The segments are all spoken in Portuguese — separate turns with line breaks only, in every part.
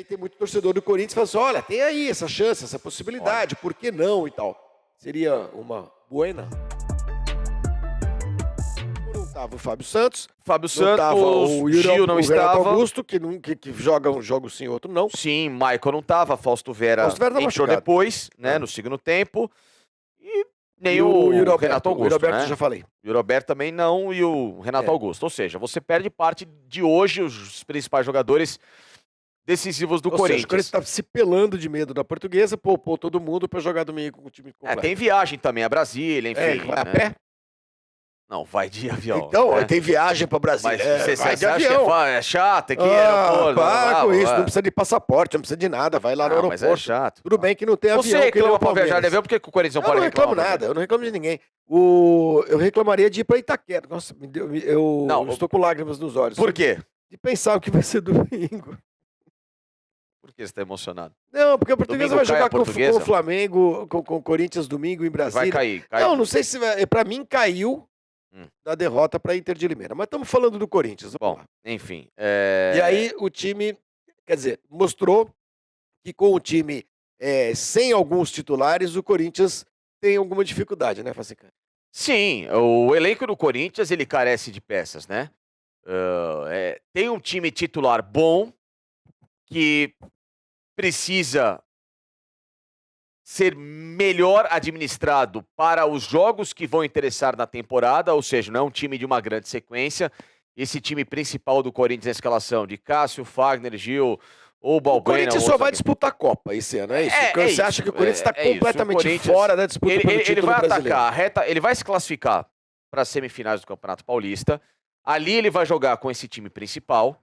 aí tem muito torcedor do Corinthians que fala assim, olha, tem aí essa chance, essa possibilidade, por que não e tal. Seria uma buena. Não estava o Fábio Santos,
Fábio
não estava
Santos,
o
Gil não
o Renato
estava.
Augusto, que joga um jogo sim, outro não.
Sim, Michael não estava, Fausto Vera
Fausto Vera tá
entrou
machucado.
depois, né, no segundo tempo. E nem
E
o
Yuri
Renato
O
Augusto,
Roberto
né?
já falei.
E o Roberto também não, e o Renato
É.
Augusto. Ou seja, você perde parte de hoje os principais jogadores decisivos do
Ou seja, o
Corinthians.
Corinthians está se pelando de medo da Portuguesa, poupou todo mundo para jogar domingo com o time completo.
Tem viagem também a Brasília, enfim.
Vai a
né?
pé?
Não, vai de avião.
Então,
né?
tem viagem para Brasília.
Mas você
vai de
acha
avião.
que é chato aqui? aeroporto,
Para com isso, não
vai.
precisa de passaporte, não precisa de nada, vai lá no
Não,
aeroporto.
mas é chato.
Tudo bem que não tem avião.
Você reclama pra viajar de avião, por que o Corinthians não pode reclamar?
Eu não reclamo nada, eu não reclamo de ninguém. Eu reclamaria de ir para Itaquera. Nossa, eu estou com lágrimas nos olhos.
Por quê?
De pensar o que vai ser domingo.
Por que você tá emocionado?
Não, porque a Portuguesa vai jogar com o
Flamengo,
com o Corinthians domingo em Brasília.
Vai cair.
Não sei se vai. Para mim, caiu da derrota para Inter de Limeira. Mas estamos falando do Corinthians.
Bom, enfim.
E aí o time, quer dizer, mostrou que com o time sem alguns titulares, o Corinthians tem alguma dificuldade, né, Facicani?
Sim, o elenco do Corinthians, ele carece de peças, né? Tem um time titular bom, que precisa ser melhor administrado para os jogos que vão interessar na temporada, ou seja, não é um time de uma grande sequência. Esse time principal do Corinthians na escalação, de Cássio, Fagner, Gil ou Balbuena...
O Corinthians só vai disputar a Copa esse ano, é isso? Você acha que o Corinthians está completamente fora da disputa pelo título
ele vai
brasileiro?
atacar a reta, ele vai se classificar para as semifinais do Campeonato Paulista. Ali ele vai jogar com esse time principal.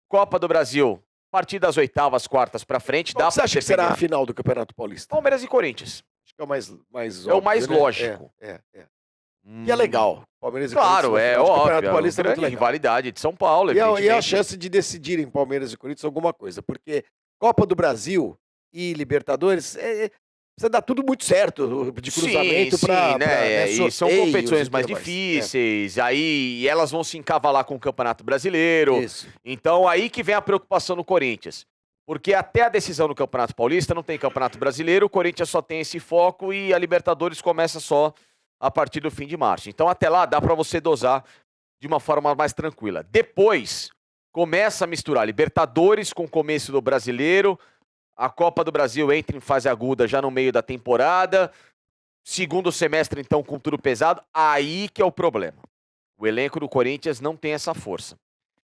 Copa do Brasil, a partir das oitavas, quartas pra frente.
Qual você acha que será a final do Campeonato Paulista?
Palmeiras e Corinthians.
Acho que é o mais óbvio,
é o mais
né?
lógico.
E é legal. Palmeiras e
Claro,
Corinthians.
é óbvio.
Campeonato Paulista é muito
Grande
legal.
rivalidade de São Paulo,
E a
evidentemente.
chance de decidirem Palmeiras e Corinthians alguma coisa. Porque Copa do Brasil e Libertadores precisa dar tudo muito certo de cruzamento para
né? E são competições mais
tudo mais.
difíceis, aí elas vão se encavalar com o Campeonato Brasileiro.
Isso.
Então aí que vem a preocupação no Corinthians. Porque até a decisão do Campeonato Paulista não tem Campeonato Brasileiro, o Corinthians só tem esse foco e a Libertadores começa só a partir do fim de março. Então até lá dá para você dosar de uma forma mais tranquila. Depois começa a misturar Libertadores com o começo do Brasileiro. A Copa do Brasil entra em fase aguda já no meio da temporada. Segundo semestre, então, com tudo pesado. Aí que é o problema. O elenco do Corinthians não tem essa força.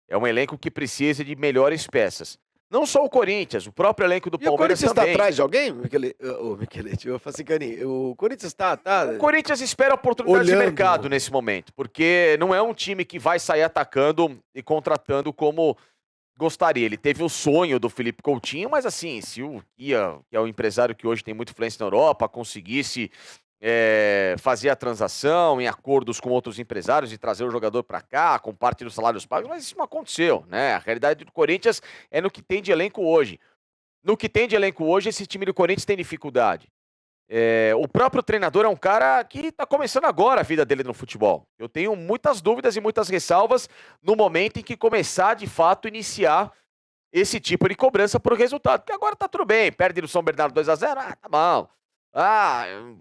É um elenco que precisa de melhores peças. Não só o Corinthians, o próprio elenco do Palmeiras também.
O Corinthians está atrás de alguém? O Facicani, o Corinthians está...
O Corinthians espera oportunidade de mercado nesse momento. Porque não é um time que vai sair atacando e contratando como... gostaria. Ele teve o sonho do Felipe Coutinho, mas assim, se o Kia, que é o empresário que hoje tem muita influência na Europa, conseguisse fazer a transação em acordos com outros empresários e trazer o jogador para cá, com parte dos salários pagos, mas isso não aconteceu, né? A realidade do Corinthians é no que tem de elenco hoje. No que tem de elenco hoje, esse time do Corinthians tem dificuldade. O próprio treinador é um cara que está começando agora a vida dele no futebol. Eu tenho muitas dúvidas e muitas ressalvas no momento em que começar, de fato, iniciar esse tipo de cobrança por resultado. Porque agora tá tudo bem, perde no São Bernardo 2-0, tá bom.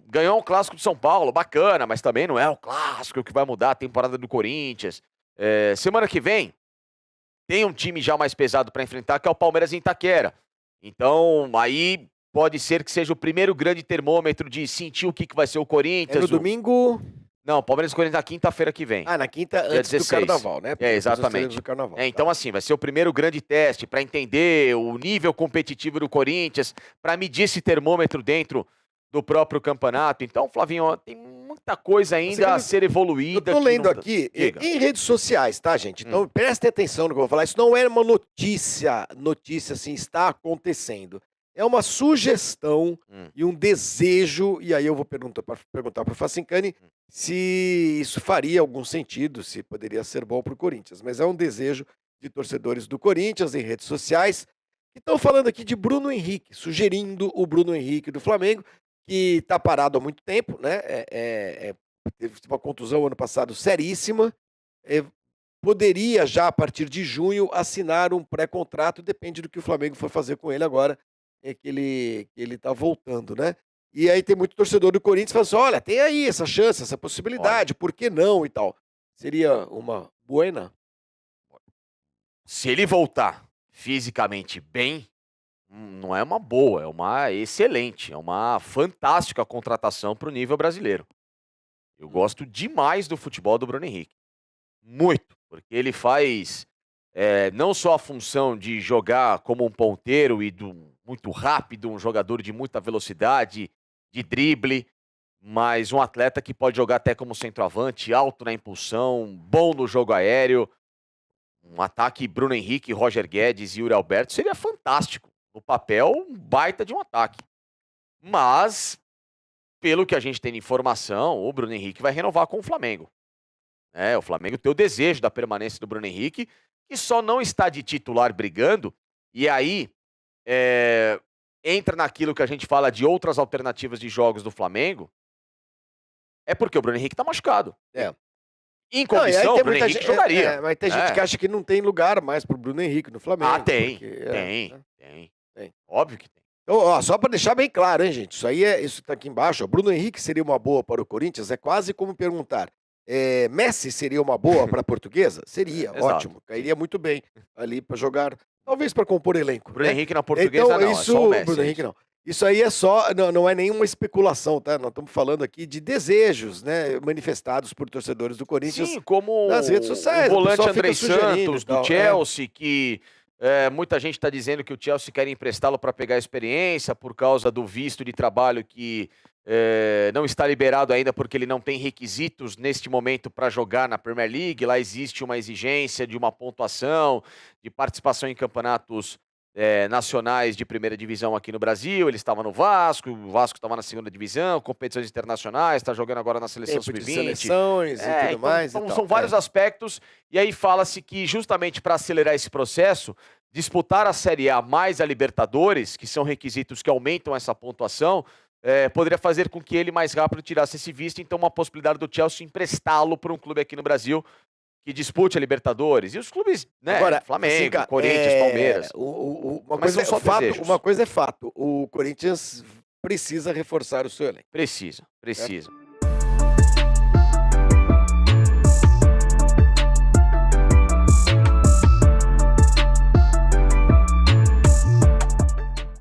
Ganhou um clássico de São Paulo, bacana, mas também não é o clássico que vai mudar a temporada do Corinthians. Semana que vem, tem um time já mais pesado para enfrentar, que é o Palmeiras em Itaquera. Então, aí... pode ser que seja o primeiro grande termômetro de sentir o que vai ser o Corinthians.
No domingo...
Não, Palmeiras e Corinthians na quinta-feira que vem.
Na quinta, antes do Carnaval, né?
Exatamente.
Do carnaval,
então, assim, vai ser o primeiro grande teste para entender o nível competitivo do Corinthians, para medir esse termômetro dentro do próprio campeonato. Então, Flavinho, tem muita coisa ainda a ser evoluída.
Eu tô lendo aqui, em redes sociais, tá, gente? Então, prestem atenção no que eu vou falar. Isso não é uma notícia assim, está acontecendo. É uma sugestão e um desejo, e aí eu vou perguntar para o Facicani se isso faria algum sentido, se poderia ser bom para o Corinthians. Mas é um desejo de torcedores do Corinthians em redes sociais, que estão falando aqui de Bruno Henrique, sugerindo o Bruno Henrique do Flamengo, que está parado há muito tempo, né? Teve uma contusão ano passado seríssima, poderia já, a partir de junho, assinar um pré-contrato, depende do que o Flamengo for fazer com ele agora, que ele tá voltando, né. E aí tem muito torcedor do Corinthians que fala assim: "Olha, tem aí essa chance, essa
Olha,
possibilidade, por que não?" e tal. Seria uma buena?
se ele voltar fisicamente bem, não é uma boa, é uma excelente, é uma fantástica contratação para o nível brasileiro. Eu gosto demais do futebol do Bruno Henrique. Muito, porque ele faz, não só a função de jogar como um ponteiro e muito rápido, um jogador de muita velocidade, de drible, mas um atleta que pode jogar até como centroavante, alto na impulsão, bom no jogo aéreo. Um ataque Bruno Henrique, Roger Guedes e Yuri Alberto seria fantástico. No papel, um baita de um ataque. Mas, pelo que a gente tem de informação, o Bruno Henrique vai renovar com o Flamengo. O Flamengo tem o desejo da permanência do Bruno Henrique, que só não está de titular brigando, e aí entra naquilo que a gente fala de outras alternativas de jogos do Flamengo, é porque o Bruno Henrique está machucado.
É.
Em
Não, e aí
condição, o
tem
Bruno
muita
Henrique
gen
jogaria.
mas tem gente que acha que não tem lugar mais para o Bruno Henrique no Flamengo,
Ah, tem,
porque
tem,
né.
tem.
Tem.
Óbvio que tem.
Então, ó, só para deixar bem claro, hein, gente, isso tá aqui embaixo, ó, Bruno Henrique seria uma boa para o Corinthians, é quase como perguntar, Messi seria uma boa para a Portuguesa? Seria,
Exato,
ótimo, cairia muito bem ali para jogar, talvez para compor elenco,
Bruno
né.
Henrique na Portuguesa
Então
não, é
isso
só o Messi,
Bruno
é
Henrique
isso.
não. Isso aí é só não é nenhuma especulação, tá, nós estamos falando aqui de desejos, né, manifestados por torcedores do Corinthians
Sim, como
nas redes sociais,
o
o
volante
pessoal fica
Andrei
sugerindo e
Santos, do
tal.
Chelsea, que muita gente está dizendo que o Chelsea quer emprestá-lo para pegar experiência por causa do visto de trabalho que não está liberado ainda porque ele não tem requisitos neste momento para jogar na Premier League. Lá existe uma exigência de uma pontuação, de participação em campeonatos nacionais de primeira divisão aqui no Brasil. Ele estava no Vasco, o Vasco estava na segunda divisão, competições internacionais, está jogando agora na seleção
Tempo de
sub-20.
seleções e tudo mais e
Então
tal.
são vários aspectos, e aí fala-se que justamente para acelerar esse processo, disputar a Série A mais a Libertadores, que são requisitos que aumentam essa pontuação, poderia fazer com que ele mais rápido tirasse esse visto. Então uma possibilidade do Chelsea emprestá-lo para um clube aqui no Brasil que dispute a Libertadores. E os clubes, né,
Agora,
Flamengo,
assim, cara,
Corinthians, Palmeiras.
uma
Mas
coisa
são
é
só
fato,
desejos.
uma coisa é fato, o Corinthians precisa reforçar o seu elenco.
Precisa,
Certo?
precisa.